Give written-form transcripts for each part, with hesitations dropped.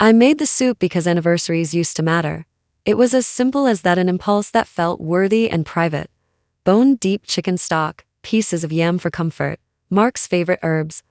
I made the soup because anniversaries used to matter. It was as simple as that, an impulse that felt worthy and private. Bone-deep chicken stock, pieces of yam for comfort, Mark's favorite herbs.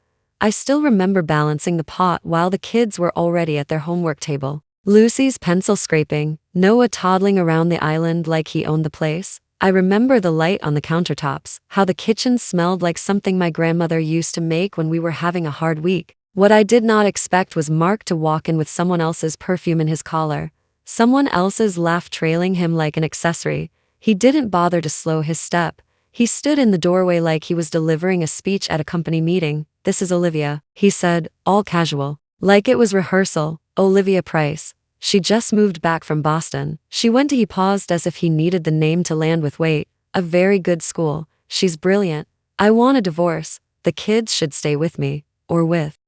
I still remember balancing the pot while the kids were already at their homework table. Lucy's pencil scraping, Noah toddling around the island like he owned the place. I remember the light on the countertops, how the kitchen smelled like something my grandmother used to make when we were having a hard week. What I did not expect was Mark to walk in with someone else's perfume in his collar, someone else's laugh trailing him like an accessory. He didn't bother to slow his step. He stood in the doorway like he was delivering a speech at a company meeting. "This is Olivia," he said, all casual. Like it was rehearsal. "Olivia Price. She just moved back from Boston." He paused as if he needed the name to land with weight. "A very good school. She's brilliant. I want a divorce. The kids should stay with me. Or with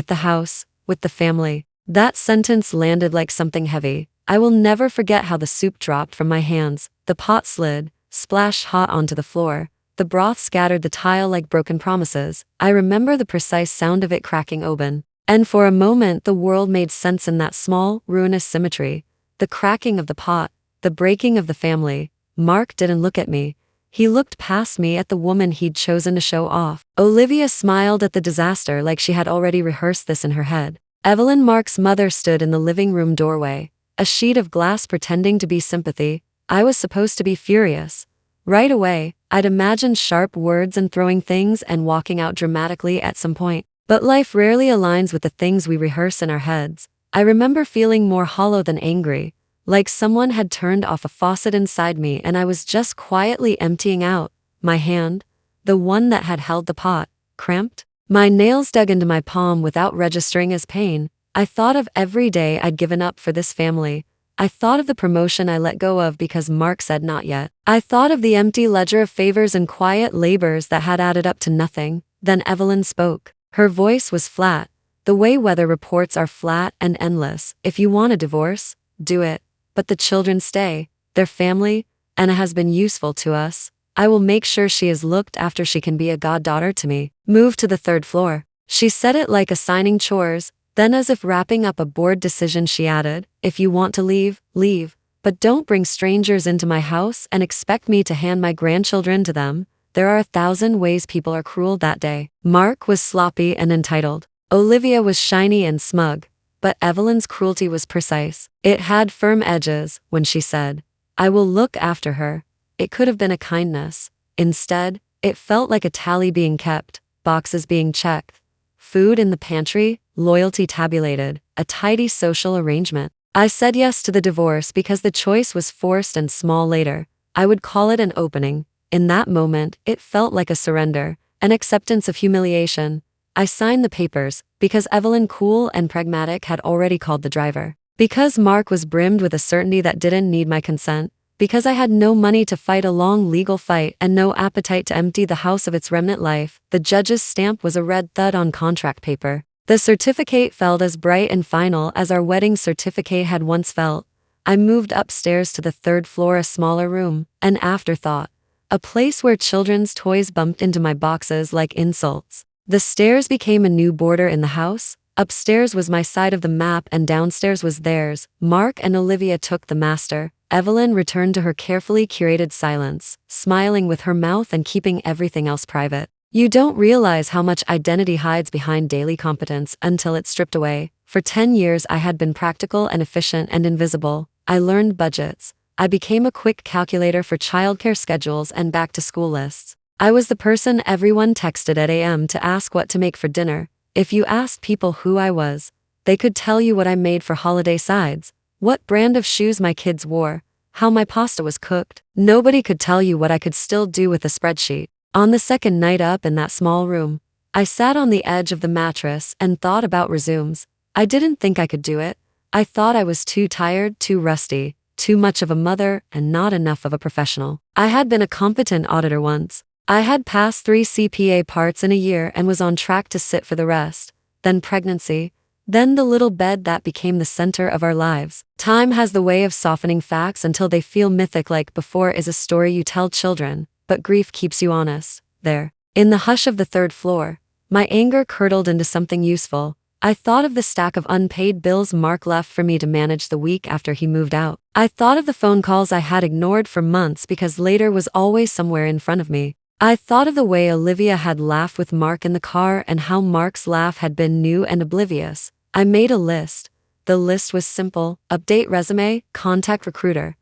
the house, with the family." That sentence landed like something heavy. I will never forget how the soup dropped from my hands. The pot slid, splashed hot onto the floor. The broth scattered the tile like broken promises. I remember the precise sound of it cracking open. And for a moment the world made sense in that small, ruinous symmetry. The cracking of the pot, the breaking of the family. Mark didn't look at me. He looked past me at the woman he'd chosen to show off. Olivia smiled at the disaster like she had already rehearsed this in her head. Evelyn, Mark's mother, stood in the living room doorway, a sheet of glass pretending to be sympathy. I was supposed to be furious. Right away, I'd imagined sharp words and throwing things and walking out dramatically at some point. But life rarely aligns with the things we rehearse in our heads. I remember feeling more hollow than angry, like someone had turned off a faucet inside me and I was just quietly emptying out. My hand, the one that had held the pot, cramped. My nails dug into my palm without registering as pain. I thought of every day I'd given up for this family. I thought of the promotion I let go of because Mark said not yet. I thought of the empty ledger of favors and quiet labors that had added up to nothing. Then Evelyn spoke. Her voice was flat, the way weather reports are flat and endless. "If you want a divorce, do it. But the children stay. Their family. Anna has been useful to us. I will make sure she is looked after. She can be a goddaughter to me. Move to the third floor." She said it like assigning chores, then as if wrapping up a board decision she added, "If you want to leave, leave. But don't bring strangers into my house and expect me to hand my grandchildren to them. There are 1,000 ways people are cruel that day." Mark was sloppy and entitled. Olivia was shiny and smug. But Evelyn's cruelty was precise. It had firm edges. When she said, "I will look after her," it could have been a kindness. Instead, it felt like a tally being kept, boxes being checked, food in the pantry, loyalty tabulated, a tidy social arrangement. I said yes to the divorce because the choice was forced and small. Later, I would call it an opening. In that moment, it felt like a surrender, an acceptance of humiliation. I signed the papers because Evelyn, cool and pragmatic, had already called the driver. Because Mark was brimmed with a certainty that didn't need my consent. Because I had no money to fight a long legal fight and no appetite to empty the house of its remnant life. The judge's stamp was a red thud on contract paper. The certificate felt as bright and final as our wedding certificate had once felt. I moved upstairs to the third floor, a smaller room, an afterthought. A place where children's toys bumped into my boxes like insults. The stairs became a new border in the house. Upstairs was my side of the map and downstairs was theirs. Mark and Olivia took the master. Evelyn returned to her carefully curated silence, smiling with her mouth and keeping everything else private. You don't realize how much identity hides behind daily competence until it's stripped away. For 10 years I had been practical and efficient and invisible. I learned budgets. I became a quick calculator for childcare schedules and back-to-school lists. I was the person everyone texted at AM to ask what to make for dinner. If you asked people who I was, they could tell you what I made for holiday sides, what brand of shoes my kids wore, how my pasta was cooked. Nobody could tell you what I could still do with a spreadsheet. On the second night up in that small room, I sat on the edge of the mattress and thought about resumes. I didn't think I could do it. I thought I was too tired, too rusty, too much of a mother, and not enough of a professional. I had been a competent auditor once. I had passed 3 CPA parts in a year and was on track to sit for the rest. Then pregnancy. Then the little bed that became the center of our lives. Time has the way of softening facts until they feel mythic. Like before is a story you tell children, but grief keeps you honest. There, in the hush of the third floor, my anger curdled into something useful. I thought of the stack of unpaid bills Mark left for me to manage the week after he moved out. I thought of the phone calls I had ignored for months because later was always somewhere in front of me. I thought of the way Olivia had laughed with Mark in the car and how Mark's laugh had been new and oblivious. I made a list. The list was simple: update resume, contact recruiter,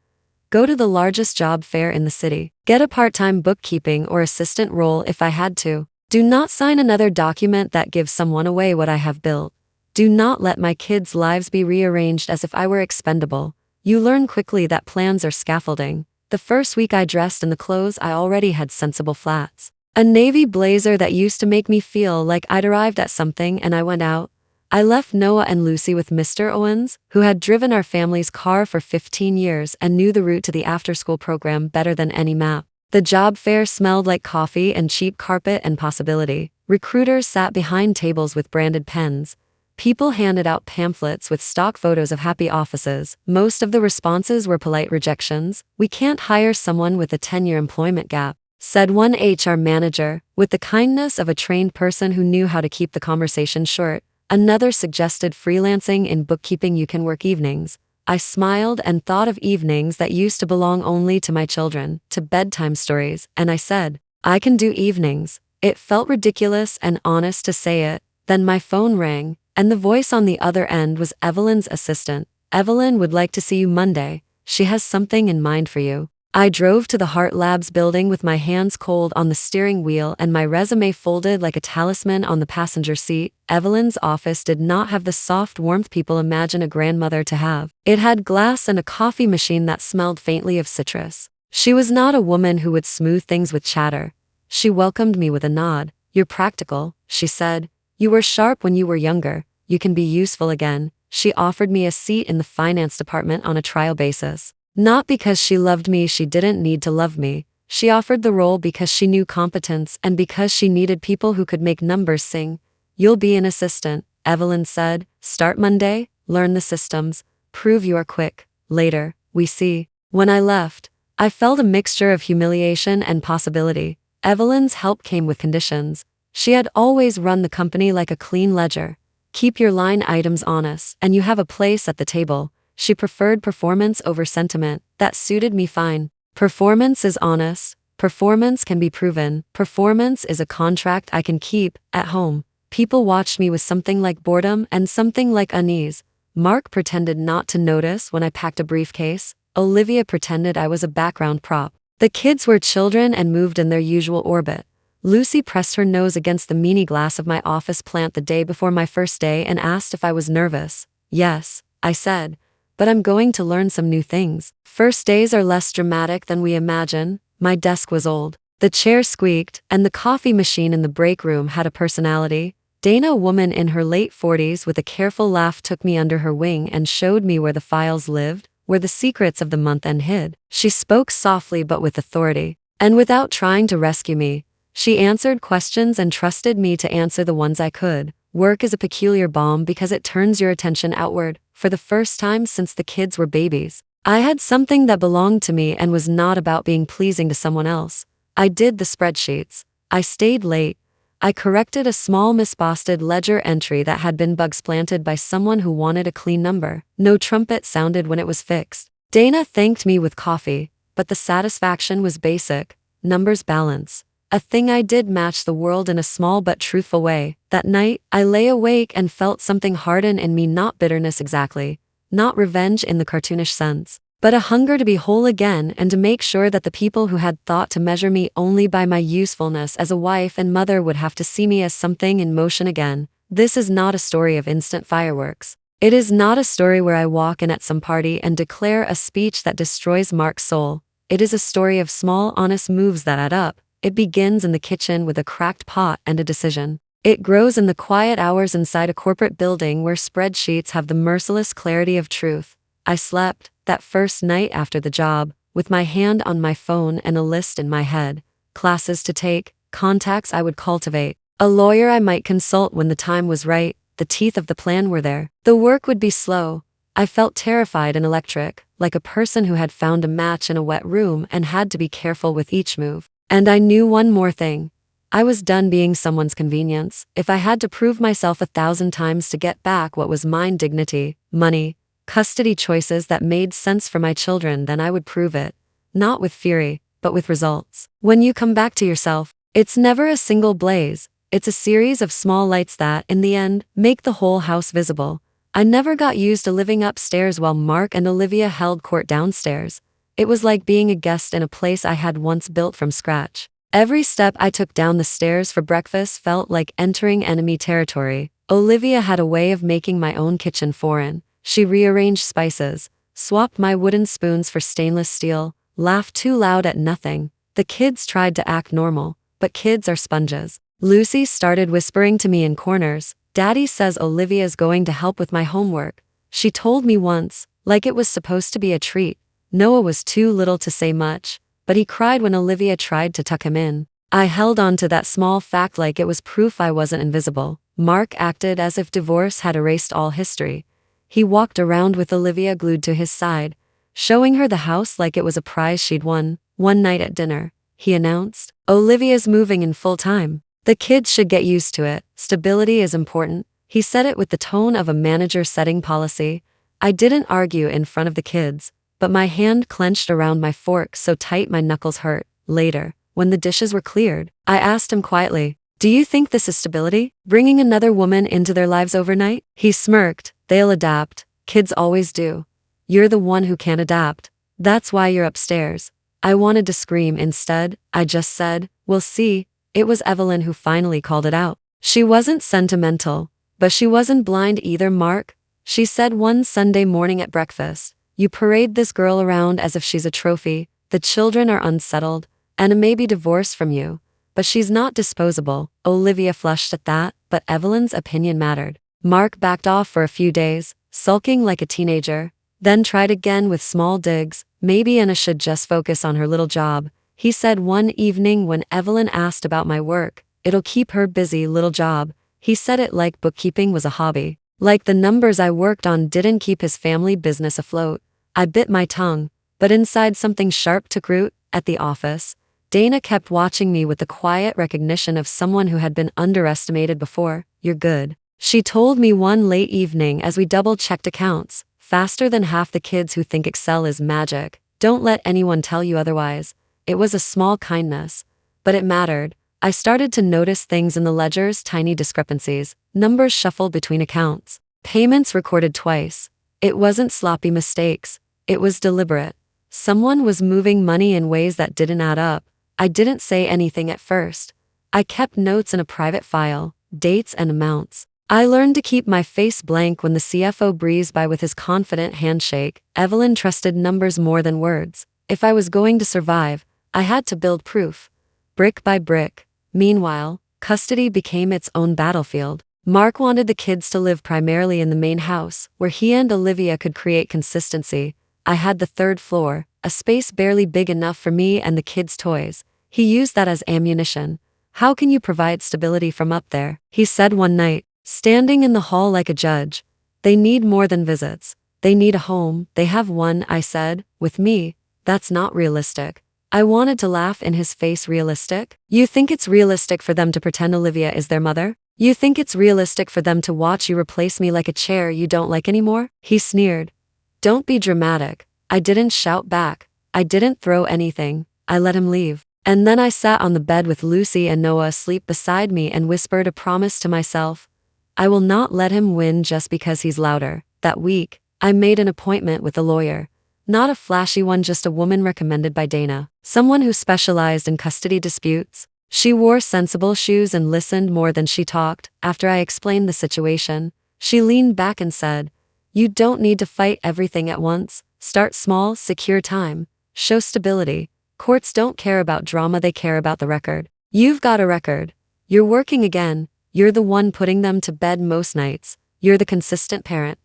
go to the largest job fair in the city, get a part-time bookkeeping or assistant role if I had to. Do not sign another document that gives someone away what I have built. Do not let my kids' lives be rearranged as if I were expendable. You learn quickly that plans are scaffolding. The first week I dressed in the clothes I already had: sensible flats, a navy blazer that used to make me feel like I'd arrived at something, and I went out. I left Noah and Lucy with Mr. Owens, who had driven our family's car for 15 years and knew the route to the after-school program better than any map. The job fair smelled like coffee and cheap carpet and possibility. Recruiters sat behind tables with branded pens. People handed out pamphlets with stock photos of happy offices. Most of the responses were polite rejections. "We can't hire someone with a 10-year employment gap," said one HR manager, with the kindness of a trained person who knew how to keep the conversation short. Another suggested freelancing in bookkeeping. "You can work evenings." I smiled and thought of evenings that used to belong only to my children, to bedtime stories, and I said, "I can do evenings." It felt ridiculous and honest to say it. Then my phone rang, and the voice on the other end was Evelyn's assistant. "Evelyn would like to see you Monday. She has something in mind for you." I drove to the Heart Labs building with my hands cold on the steering wheel and my resume folded like a talisman on the passenger seat. Evelyn's office did not have the soft warmth people imagine a grandmother to have. It had glass and a coffee machine that smelled faintly of citrus. She was not a woman who would smooth things with chatter. She welcomed me with a nod. "You're practical," she said. "You were sharp when you were younger. You can be useful again." She offered me a seat in the finance department on a trial basis. Not because she loved me, she didn't need to love me. She offered the role because she knew competence and because she needed people who could make numbers sing. "You'll be an assistant," Evelyn said. "Start Monday, learn the systems, prove you are quick. Later, we see." When I left, I felt a mixture of humiliation and possibility. Evelyn's help came with conditions. She had always run the company like a clean ledger. "Keep your line items honest, and you have a place at the table." She preferred performance over sentiment. That suited me fine. Performance is honest. Performance can be proven. Performance is a contract I can keep. At home, people watched me with something like boredom and something like unease. Mark pretended not to notice when I packed a briefcase. Olivia pretended I was a background prop. The kids were children and moved in their usual orbit. Lucy pressed her nose against the meanie glass of my office plant the day before my first day and asked if I was nervous. "Yes," I said. "But I'm going to learn some new things." First days are less dramatic than we imagine. My desk was old. The chair squeaked, and the coffee machine in the break room had a personality. Dana, a woman in her late 40s with a careful laugh, took me under her wing and showed me where the files lived, where the secrets of the month-end hid. She spoke softly but with authority. And without trying to rescue me, she answered questions and trusted me to answer the ones I could. Work is a peculiar balm because it turns your attention outward. For the first time since the kids were babies, I had something that belonged to me and was not about being pleasing to someone else. I did the spreadsheets. I stayed late. I corrected a small misposted ledger entry that had been bugs planted by someone who wanted a clean number. No trumpet sounded when it was fixed. Dana thanked me with coffee, but the satisfaction was basic. Numbers balance. A thing I did match the world in a small but truthful way. That night, I lay awake and felt something harden in me, not bitterness exactly, not revenge in the cartoonish sense, but a hunger to be whole again and to make sure that the people who had thought to measure me only by my usefulness as a wife and mother would have to see me as something in motion again. This is not a story of instant fireworks. It is not a story where I walk in at some party and declare a speech that destroys Mark's soul. It is a story of small, honest moves that add up. It begins in the kitchen with a cracked pot and a decision. It grows in the quiet hours inside a corporate building where spreadsheets have the merciless clarity of truth. I slept, that first night after the job, with my hand on my phone and a list in my head. Classes to take, contacts I would cultivate, a lawyer I might consult when the time was right. The teeth of the plan were there. The work would be slow. I felt terrified and electric, like a person who had found a match in a wet room and had to be careful with each move. And I knew one more thing. I was done being someone's convenience. If I had to prove myself 1,000 times to get back what was mine, dignity, money, custody, choices that made sense for my children, then I would prove it. Not with fury, but with results. When you come back to yourself, it's never a single blaze. It's a series of small lights that, in the end, make the whole house visible. I never got used to living upstairs while Mark and Olivia held court downstairs. It was like being a guest in a place I had once built from scratch. Every step I took down the stairs for breakfast felt like entering enemy territory. Olivia had a way of making my own kitchen foreign. She rearranged spices, swapped my wooden spoons for stainless steel, laughed too loud at nothing. The kids tried to act normal, but kids are sponges. Lucy started whispering to me in corners, "Daddy says Olivia's going to help with my homework." She told me once, like it was supposed to be a treat. Noah was too little to say much, but he cried when Olivia tried to tuck him in. I held on to that small fact like it was proof I wasn't invisible. Mark acted as if divorce had erased all history. He walked around with Olivia glued to his side, showing her the house like it was a prize she'd won. One night at dinner, he announced, "Olivia's moving in full time. The kids should get used to it. Stability is important." He said it with the tone of a manager setting policy. I didn't argue in front of the kids, but my hand clenched around my fork so tight my knuckles hurt. Later, when the dishes were cleared, I asked him quietly, "Do you think this is stability? Bringing another woman into their lives overnight?" He smirked. "They'll adapt. Kids always do. You're the one who can't adapt. That's why you're upstairs." I wanted to scream. Instead, I just said, "We'll see." It was Evelyn who finally called it out. She wasn't sentimental, but she wasn't blind either. "Mark," she said one Sunday morning at breakfast, "you parade this girl around as if she's a trophy. The children are unsettled, and may be divorced from you, but she's not disposable." Olivia flushed at that, but Evelyn's opinion mattered. Mark backed off for a few days, sulking like a teenager, then tried again with small digs. "Maybe Anna should just focus on her little job," he said one evening when Evelyn asked about my work. "It'll keep her busy." Little job. He said it like bookkeeping was a hobby. Like the numbers I worked on didn't keep his family business afloat. I bit my tongue, but inside something sharp took root. At the office, Dana kept watching me with the quiet recognition of someone who had been underestimated before. "You're good," she told me one late evening as we double-checked accounts. "Faster than half the kids who think Excel is magic. Don't let anyone tell you otherwise." It was a small kindness, but it mattered. I started to notice things in the ledgers, tiny discrepancies, numbers shuffled between accounts, payments recorded twice. It wasn't sloppy mistakes. It was deliberate. Someone was moving money in ways that didn't add up. I didn't say anything at first. I kept notes in a private file, dates and amounts. I learned to keep my face blank when the CFO breezed by with his confident handshake. Evelyn trusted numbers more than words. If I was going to survive, I had to build proof, brick by brick. Meanwhile, custody became its own battlefield. Mark wanted the kids to live primarily in the main house, where he and Olivia could create consistency. I had the third floor, a space barely big enough for me and the kids' toys. He used that as ammunition. "How can you provide stability from up there?" he said one night, standing in the hall like a judge. "They need more than visits. They need a home." "They have one," I said. "With me, that's not realistic." I wanted to laugh in his face. "Realistic? You think it's realistic for them to pretend Olivia is their mother? You think it's realistic for them to watch you replace me like a chair you don't like anymore?" He sneered. "Don't be dramatic." I didn't shout back. I didn't throw anything. I let him leave. And then I sat on the bed with Lucy and Noah asleep beside me and whispered a promise to myself. I will not let him win just because he's louder. That week, I made an appointment with a lawyer. Not a flashy one, just a woman recommended by Dana, someone who specialized in custody disputes. She wore sensible shoes and listened more than she talked. After I explained the situation, she leaned back and said, "You don't need to fight everything at once. Start small, secure time, show stability. Courts don't care about drama, they care about the record. You've got a record. You're working again. You're the one putting them to bed most nights. You're the consistent parent."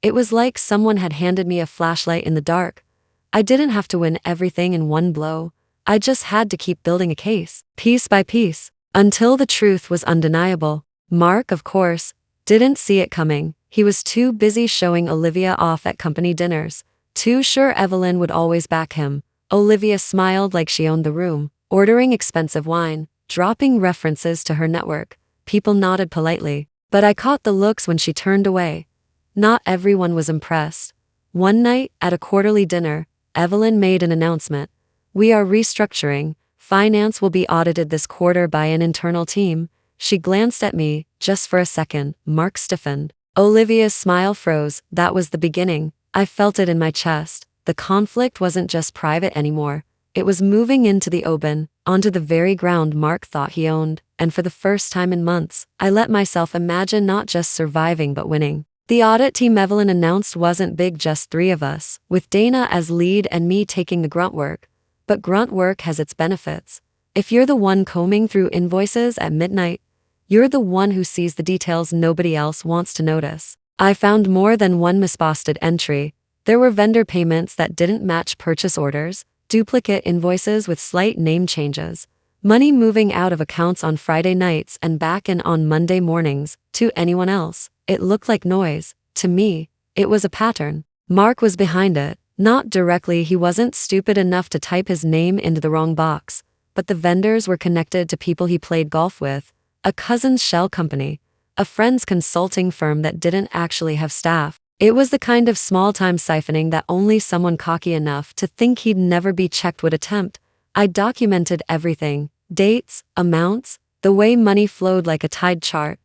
It was like someone had handed me a flashlight in the dark. I didn't have to win everything in one blow. I just had to keep building a case, piece by piece, until the truth was undeniable. Mark, of course, didn't see it coming. He was too busy showing Olivia off at company dinners, too sure Evelyn would always back him. Olivia smiled like she owned the room, ordering expensive wine, dropping references to her network. People nodded politely, but I caught the looks when she turned away. Not everyone was impressed. One night, at a quarterly dinner, Evelyn made an announcement. "We are restructuring. Finance will be audited this quarter by an internal team." She glanced at me, just for a second. Mark stiffened. Olivia's smile froze. That was the beginning. I felt it in my chest. The conflict wasn't just private anymore. It was moving into the open, onto the very ground Mark thought he owned, and for the first time in months, I let myself imagine not just surviving but winning. The audit team Evelyn announced wasn't big, just 3 of us, with Dana as lead and me taking the grunt work. But grunt work has its benefits. If you're the one combing through invoices at midnight, you're the one who sees the details nobody else wants to notice. I found more than one misposted entry. There were vendor payments that didn't match purchase orders, duplicate invoices with slight name changes, money moving out of accounts on Friday nights and back in on Monday mornings. To anyone else, it looked like noise. To me, it was a pattern. Mark was behind it. Not directly, he wasn't stupid enough to type his name into the wrong box, but the vendors were connected to people he played golf with, a cousin's shell company, a friend's consulting firm that didn't actually have staff. It was the kind of small-time siphoning that only someone cocky enough to think he'd never be checked would attempt. I documented everything: dates, amounts, the way money flowed like a tide chart.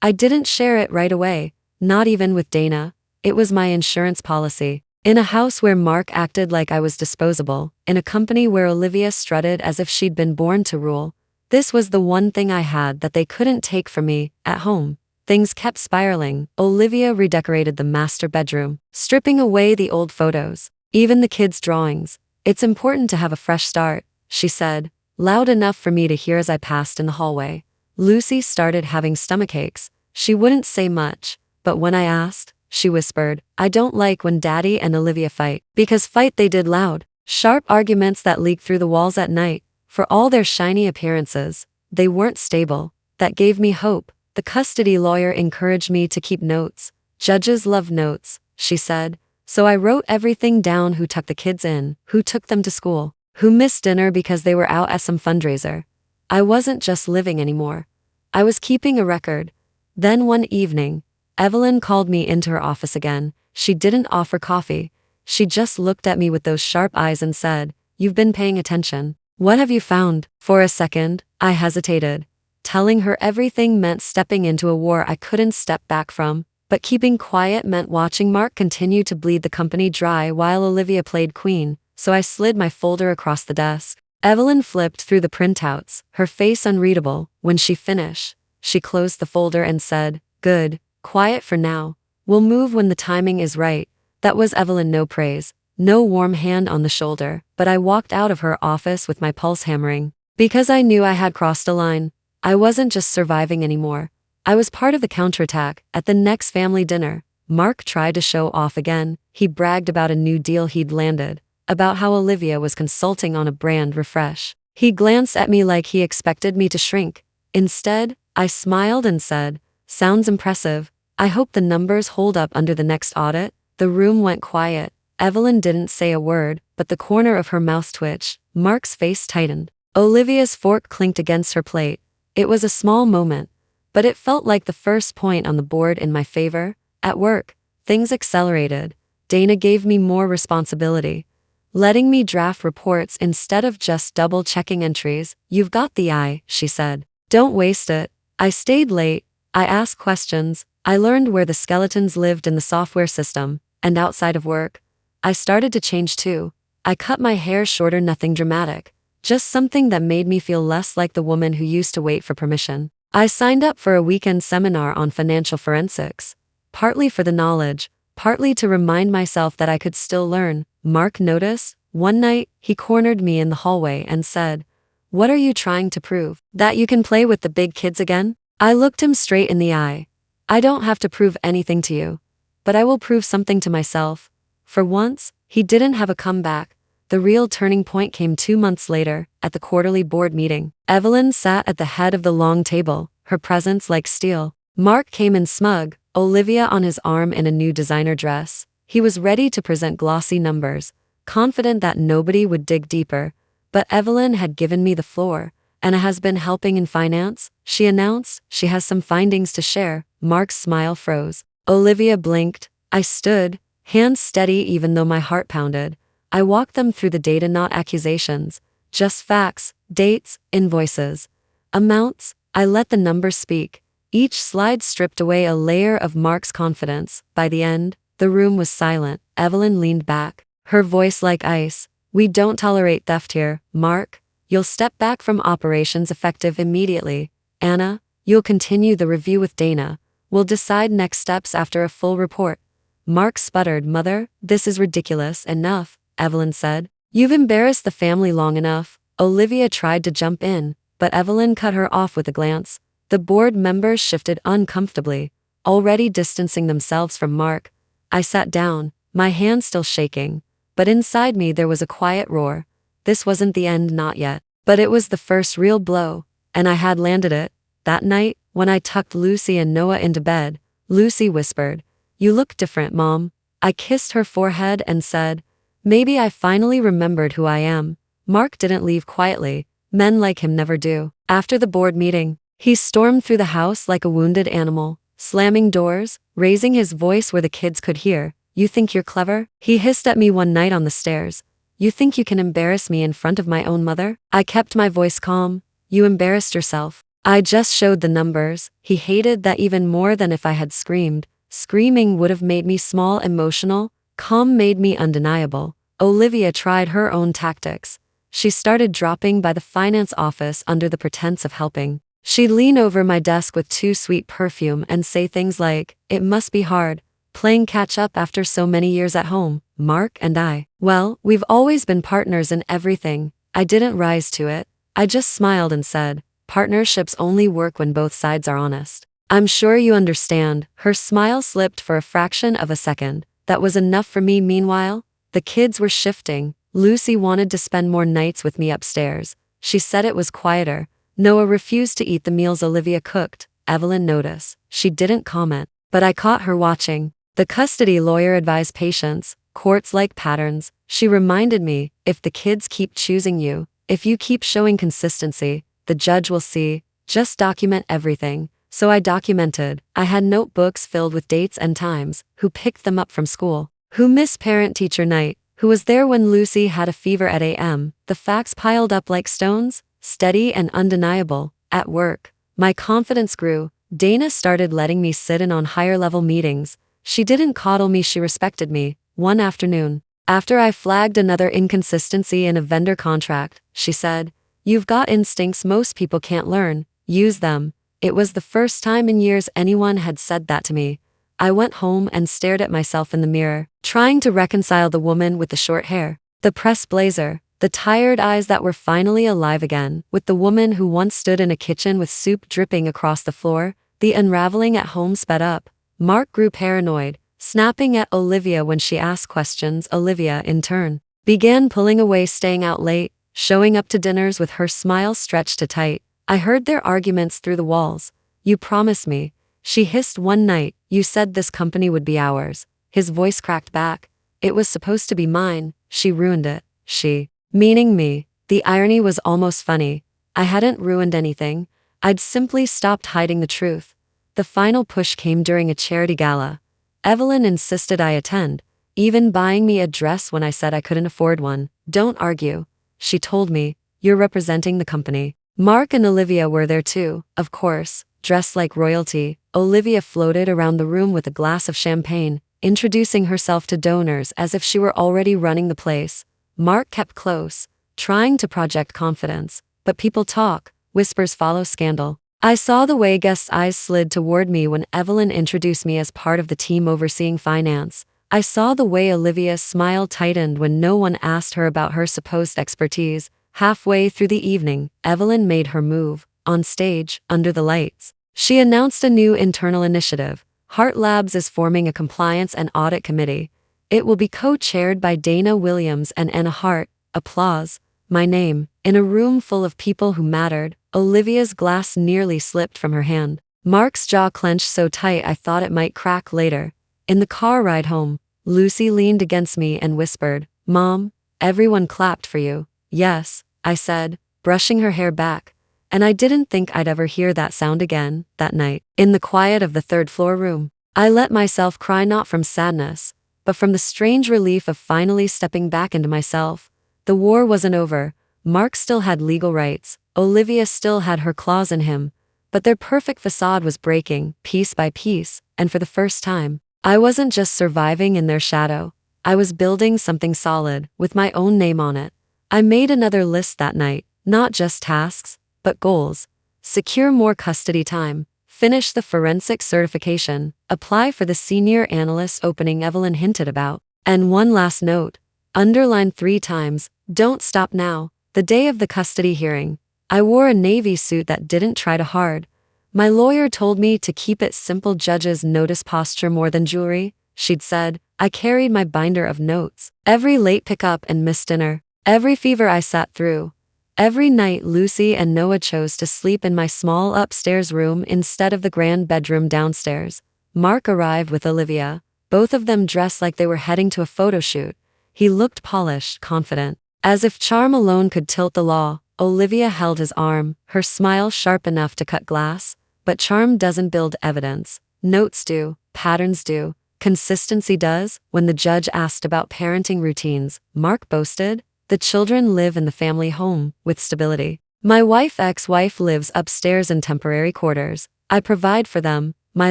I didn't share it right away, not even with Dana. It was my insurance policy. In a house where Mark acted like I was disposable, in a company where Olivia strutted as if she'd been born to rule, this was the one thing I had that they couldn't take from me. At home, things kept spiraling. Olivia redecorated the master bedroom, stripping away the old photos, even the kids' drawings. "It's important to have a fresh start," she said, loud enough for me to hear as I passed in the hallway. Lucy started having stomachaches. She wouldn't say much, but when I asked, she whispered, "I don't like when Daddy and Olivia fight." Because fight they did, loud, sharp arguments that leaked through the walls at night. For all their shiny appearances, they weren't stable. That gave me hope. The custody lawyer encouraged me to keep notes. "Judges love notes," she said. So I wrote everything down: who tucked the kids in, who took them to school, who missed dinner because they were out at some fundraiser. I wasn't just living anymore. I was keeping a record. Then one evening, Evelyn called me into her office again. She didn't offer coffee. She just looked at me with those sharp eyes and said, "You've been paying attention. What have you found?" For a second, I hesitated. Telling her everything meant stepping into a war I couldn't step back from, but keeping quiet meant watching Mark continue to bleed the company dry while Olivia played queen, so I slid my folder across the desk. Evelyn flipped through the printouts, her face unreadable. When she finished, she closed the folder and said, "Good. Quiet for now. We'll move when the timing is right." That was Evelyn, no praise, no warm hand on the shoulder, but I walked out of her office with my pulse hammering. Because I knew I had crossed a line. I wasn't just surviving anymore. I was part of the counterattack. At the next family dinner, Mark tried to show off again. He bragged about a new deal he'd landed, about how Olivia was consulting on a brand refresh. He glanced at me like he expected me to shrink. Instead, I smiled and said, "Sounds impressive. I hope the numbers hold up under the next audit." The room went quiet. Evelyn didn't say a word, but the corner of her mouth twitched. Mark's face tightened. Olivia's fork clinked against her plate. It was a small moment, but it felt like the first point on the board in my favor. At work, things accelerated. Dana gave me more responsibility, letting me draft reports instead of just double-checking entries. "You've got the eye," she said. "Don't waste it." I stayed late. I asked questions. I learned where the skeletons lived in the software system, and outside of work, I started to change too. I cut my hair shorter, nothing dramatic, just something that made me feel less like the woman who used to wait for permission. I signed up for a weekend seminar on financial forensics, partly for the knowledge, partly to remind myself that I could still learn. Mark noticed. One night, he cornered me in the hallway and said, "What are you trying to prove? That you can play with the big kids again?" I looked him straight in the eye. "I don't have to prove anything to you, but I will prove something to myself." For once, he didn't have a comeback. The real turning point came 2 months later, at the quarterly board meeting. Evelyn sat at the head of the long table, her presence like steel. Mark came in smug, Olivia on his arm in a new designer dress. He was ready to present glossy numbers, confident that nobody would dig deeper. But Evelyn had given me the floor. Anna has been helping in finance, she announced. She has some findings to share. Mark's smile froze. Olivia blinked. I stood, hands steady even though my heart pounded. I walked them through the data, not accusations. Just facts, dates, invoices, amounts. I let the numbers speak. Each slide stripped away a layer of Mark's confidence. By the end, the room was silent. Evelyn leaned back, her voice like ice. We don't tolerate theft here, Mark. You'll step back from operations effective immediately. Anna, you'll continue the review with Dana. We'll decide next steps after a full report. Mark sputtered. Mother, this is ridiculous. Enough, Evelyn said. You've embarrassed the family long enough. Olivia tried to jump in, but Evelyn cut her off with a glance. The board members shifted uncomfortably, already distancing themselves from Mark. I sat down, my hands still shaking, but inside me there was a quiet roar. This wasn't the end, not yet, but it was the first real blow, and I had landed it. That night, when I tucked Lucy and Noah into bed, Lucy whispered, "You look different, Mom." I kissed her forehead and said, "Maybe I finally remembered who I am." Mark didn't leave quietly. Men like him never do. After the board meeting, he stormed through the house like a wounded animal, slamming doors, raising his voice where the kids could hear. "You think you're clever?" he hissed at me one night on the stairs. "You think you can embarrass me in front of my own mother?" I kept my voice calm. "You embarrassed yourself. I just showed the numbers." He hated that even more than if I had screamed. Screaming would have made me small, emotional. Calm made me undeniable. Olivia tried her own tactics. She started dropping by the finance office under the pretense of helping. She'd lean over my desk with too sweet perfume and say things like, "It must be hard, playing catch up after so many years at home." Mark and I, well, we've always been partners in everything. I didn't rise to it. I just smiled and said, "Partnerships only work when both sides are honest. I'm sure you understand." Her smile slipped for a fraction of a second. That was enough for me. Meanwhile, the kids were shifting. Lucy wanted to spend more nights with me upstairs. She said it was quieter. Noah refused to eat the meals Olivia cooked. Evelyn noticed. She didn't comment, but I caught her watching. The custody lawyer advised patience. Courts like patterns. She reminded me, if the kids keep choosing you, if you keep showing consistency, the judge will see. Just document everything. So I documented. I had notebooks filled with dates and times, who picked them up from school, who missed parent-teacher night, who was there when Lucy had a fever at a.m. The facts piled up like stones, steady and undeniable. At work, my confidence grew. Dana started letting me sit in on higher-level meetings. She didn't coddle me, she respected me. One afternoon, after I flagged another inconsistency in a vendor contract, she said, "You've got instincts most people can't learn. Use them." It was the first time in years anyone had said that to me. I went home and stared at myself in the mirror, trying to reconcile the woman with the short hair, the pressed blazer, the tired eyes that were finally alive again, with the woman who once stood in a kitchen with soup dripping across the floor. The unraveling at home sped up. Mark grew paranoid, snapping at Olivia when she asked questions. Olivia, in turn, began pulling away, staying out late, showing up to dinners with her smile stretched too tight. I heard their arguments through the walls. "You promised me," she hissed one night. "You said this company would be ours." His voice cracked back. "It was supposed to be mine. She ruined it." She, meaning me. The irony was almost funny. I hadn't ruined anything. I'd simply stopped hiding the truth. The final push came during a charity gala. Evelyn insisted I attend, even buying me a dress when I said I couldn't afford one. "Don't argue," she told me. "You're representing the company." Mark and Olivia were there too, of course, dressed like royalty. Olivia floated around the room with a glass of champagne, introducing herself to donors as if she were already running the place. Mark kept close, trying to project confidence. But people talk, whispers follow scandal. I saw the way guests' eyes slid toward me when Evelyn introduced me as part of the team overseeing finance. I saw the way Olivia's smile tightened when no one asked her about her supposed expertise. Halfway through the evening, Evelyn made her move. On stage, under the lights, she announced a new internal initiative. Heart Labs is forming a compliance and audit committee. It will be co-chaired by Dana Williams and Anna Hart. Applause. My name, in a room full of people who mattered. Olivia's glass nearly slipped from her hand. Mark's jaw clenched so tight I thought it might crack later. In the car ride home, Lucy leaned against me and whispered, "Mom, everyone clapped for you." "Yes," I said, brushing her hair back. and I didn't think I'd ever hear that sound again. That night, in the quiet of the third-floor room, I let myself cry, not from sadness, but from the strange relief of finally stepping back into myself. The war wasn't over. Mark still had legal rights. Olivia still had her claws in him. But their perfect facade was breaking, piece by piece, and for the first time, I wasn't just surviving in their shadow. I was building something solid, with my own name on it. I made another list that night, not just tasks, but goals. Secure more custody time, finish the forensic certification, apply for the senior analyst opening Evelyn hinted about. And one last note, underlined 3 times, don't stop now. The day of the custody hearing, I wore a navy suit that didn't try too hard. My lawyer told me to keep it simple. Judges notice posture more than jewelry, she'd said. I carried my binder of notes. Every late pickup and missed dinner. Every fever I sat through. Every night Lucy and Noah chose to sleep in my small upstairs room instead of the grand bedroom downstairs. Mark arrived with Olivia, both of them dressed like they were heading to a photo shoot. He looked polished, confident. As if charm alone could tilt the law. Olivia held his arm, her smile sharp enough to cut glass. But charm doesn't build evidence. Notes do, patterns do, consistency does. When the judge asked about parenting routines, Mark boasted, the children live in the family home, with stability. My ex-wife lives upstairs in temporary quarters. I provide for them. My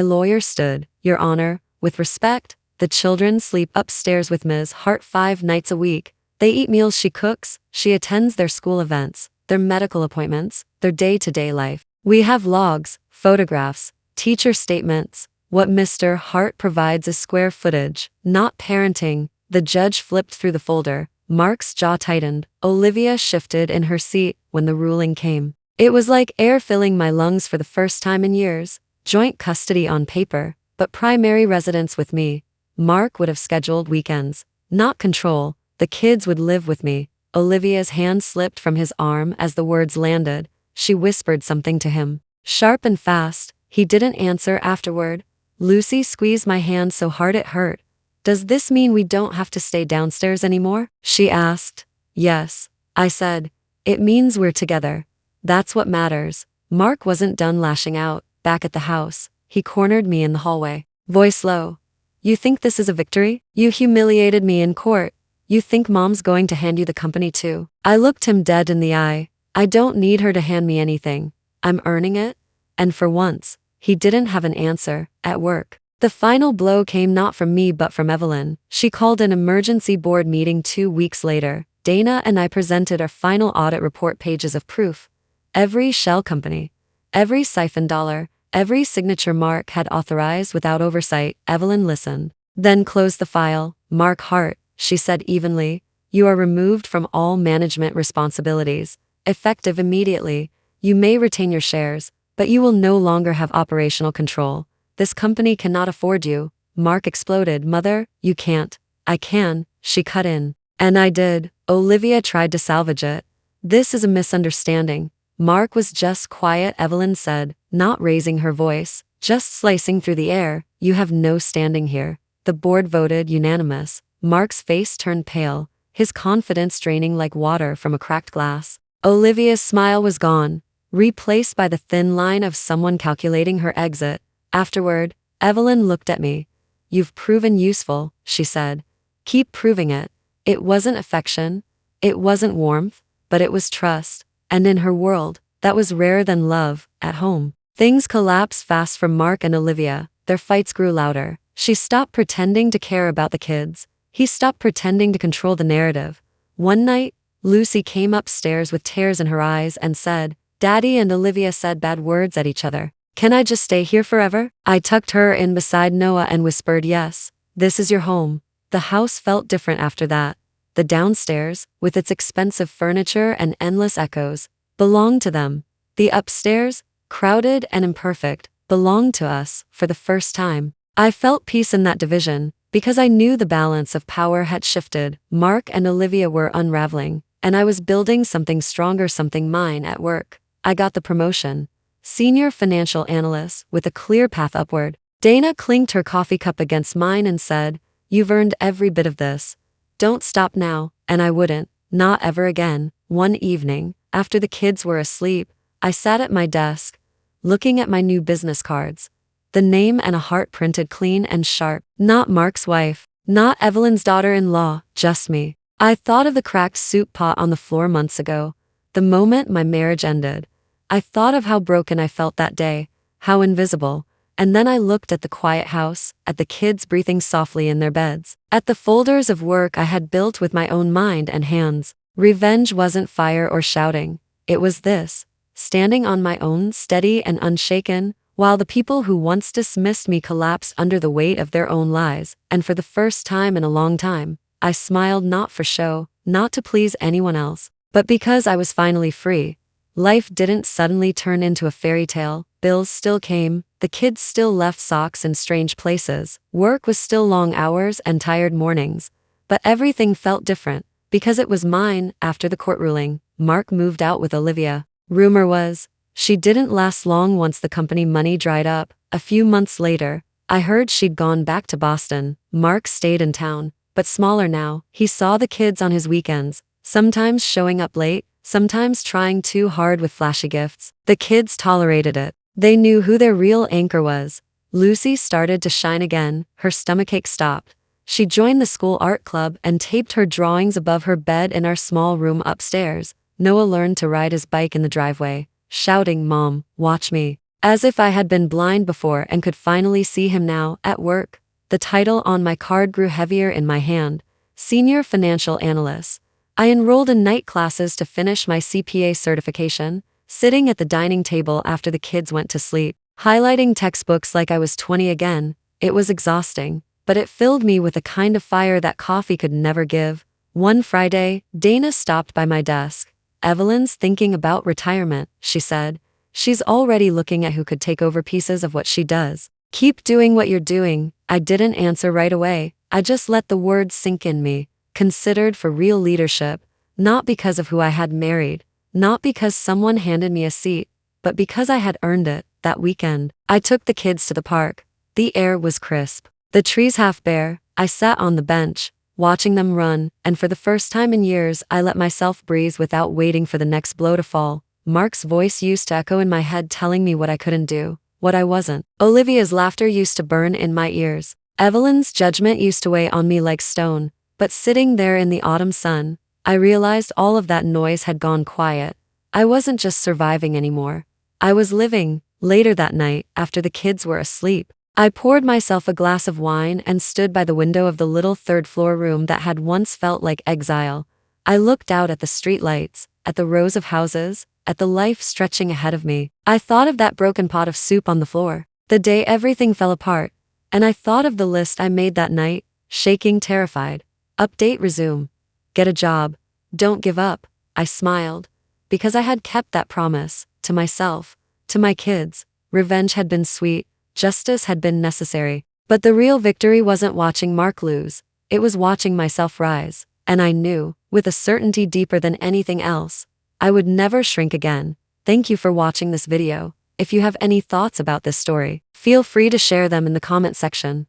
lawyer stood, Your Honor, with respect, the children sleep upstairs with Ms. Hart 5 nights a week. They eat meals she cooks, she attends their school events, their medical appointments, their day-to-day life. We have logs, photographs, teacher statements. What Mr. Hart provides is square footage, not parenting. The judge flipped through the folder. Mark's jaw tightened. Olivia shifted in her seat when the ruling came. It was like air filling my lungs for the first time in years. Joint custody on paper, but primary residence with me. Mark would have scheduled weekends, not control. The kids would live with me. Olivia's hand slipped from his arm as the words landed. She whispered something to him, sharp and fast. He didn't answer afterward. Lucy squeezed my hand so hard it hurt. Does this mean we don't have to stay downstairs anymore? She asked. Yes, I said. It means we're together. That's what matters. Mark wasn't done lashing out. Back at the house, he cornered me in the hallway, voice low. You think this is a victory? You humiliated me in court. You think Mom's going to hand you the company too? I looked him dead in the eye. I don't need her to hand me anything. I'm earning it. And for once, he didn't have an answer. At work, the final blow came not from me but from Evelyn. She called an emergency board meeting 2 weeks later. Dana and I presented our final audit report, pages of proof. Every shell company, every siphon dollar, every signature Mark had authorized without oversight. Evelyn listened, then closed the file. Mark Hart, she said evenly, you are removed from all management responsibilities, effective immediately. You may retain your shares, but you will no longer have operational control. This company cannot afford you. Mark exploded. Mother, you can't. I can, she cut in. And I did. Olivia tried to salvage it. This is a misunderstanding. Mark was just quiet, Evelyn said, not raising her voice, just slicing through the air. You have no standing here. The board voted unanimous. Mark's face turned pale, his confidence draining like water from a cracked glass. Olivia's smile was gone, replaced by the thin line of someone calculating her exit. Afterward, Evelyn looked at me. You've proven useful, she said. Keep proving it. It wasn't affection, it wasn't warmth, but it was trust. And in her world, that was rarer than love. At home, things collapsed fast for Mark and Olivia. Their fights grew louder. She stopped pretending to care about the kids. He stopped pretending to control the narrative. One night, Lucy came upstairs with tears in her eyes and said, Daddy and Olivia said bad words at each other. Can I just stay here forever? I tucked her in beside Noah and whispered, yes, this is your home. The house felt different after that. The downstairs, with its expensive furniture and endless echoes, belonged to them. The upstairs, crowded and imperfect, belonged to us. For the first time, I felt peace in that division, because I knew the balance of power had shifted. Mark and Olivia were unraveling, and I was building something stronger, something mine. At work, I got the promotion. Senior financial analyst, with a clear path upward. Dana clinked her coffee cup against mine and said, You've earned every bit of this. Don't stop now. And I wouldn't, not ever again. One evening, after the kids were asleep, I sat at my desk, looking at my new business cards. The name and a heart printed clean and sharp. Not Mark's wife, not Evelyn's daughter-in-law, just me. I thought of the cracked soup pot on the floor months ago, the moment my marriage ended. I thought of how broken I felt that day, how invisible, and then I looked at the quiet house, at the kids breathing softly in their beds, at the folders of work I had built with my own mind and hands. Revenge wasn't fire or shouting, it was this, standing on my own, steady and unshaken, while the people who once dismissed me collapsed under the weight of their own lies, and for the first time in a long time, I smiled not for show, not to please anyone else, but because I was finally free. Life didn't suddenly turn into a fairy tale, bills still came, the kids still left socks in strange places, work was still long hours and tired mornings, but everything felt different, because it was mine. After the court ruling, Mark moved out with Olivia. Rumor was, she didn't last long once the company money dried up. A few months later, I heard she'd gone back to Boston. Mark stayed in town, but smaller now. He saw the kids on his weekends, sometimes showing up late, sometimes trying too hard with flashy gifts. The kids tolerated it. They knew who their real anchor was. Lucy started to shine again, her stomachache stopped. She joined the school art club and taped her drawings above her bed in our small room upstairs. Noah learned to ride his bike in the driveway, shouting, "Mom, watch me," as if I had been blind before and could finally see him now. At work, the title on my card grew heavier in my hand, Senior Financial Analyst. I enrolled in night classes to finish my CPA certification, sitting at the dining table after the kids went to sleep, highlighting textbooks like I was 20 again. It was exhausting, but it filled me with a kind of fire that coffee could never give. One Friday, Dana stopped by my desk. "Evelyn's thinking about retirement," she said. "She's already looking at who could take over pieces of what she does." "Keep doing what you're doing." I didn't answer right away. I just let the words sink in me. Considered for real leadership, not because of who I had married, not because someone handed me a seat, but because I had earned it. That weekend, I took the kids to the park. The air was crisp, the trees half bare. I sat on the bench, watching them run, and for the first time in years I let myself breathe without waiting for the next blow to fall. Mark's voice used to echo in my head telling me what I couldn't do, what I wasn't. Olivia's laughter used to burn in my ears. Evelyn's judgment used to weigh on me like stone. But sitting there in the autumn sun, I realized all of that noise had gone quiet. I wasn't just surviving anymore. I was living. Later that night, after the kids were asleep, I poured myself a glass of wine and stood by the window of the little third-floor room that had once felt like exile. I looked out at the streetlights, at the rows of houses, at the life stretching ahead of me. I thought of that broken pot of soup on the floor, the day everything fell apart, and I thought of the list I made that night, shaking, terrified. Update, resume. Get a job. Don't give up. I smiled, because I had kept that promise, to myself, to my kids. Revenge had been sweet, justice had been necessary, but the real victory wasn't watching Mark lose, it was watching myself rise, and I knew, with a certainty deeper than anything else, I would never shrink again. Thank you for watching this video. If you have any thoughts about this story, feel free to share them in the comment section.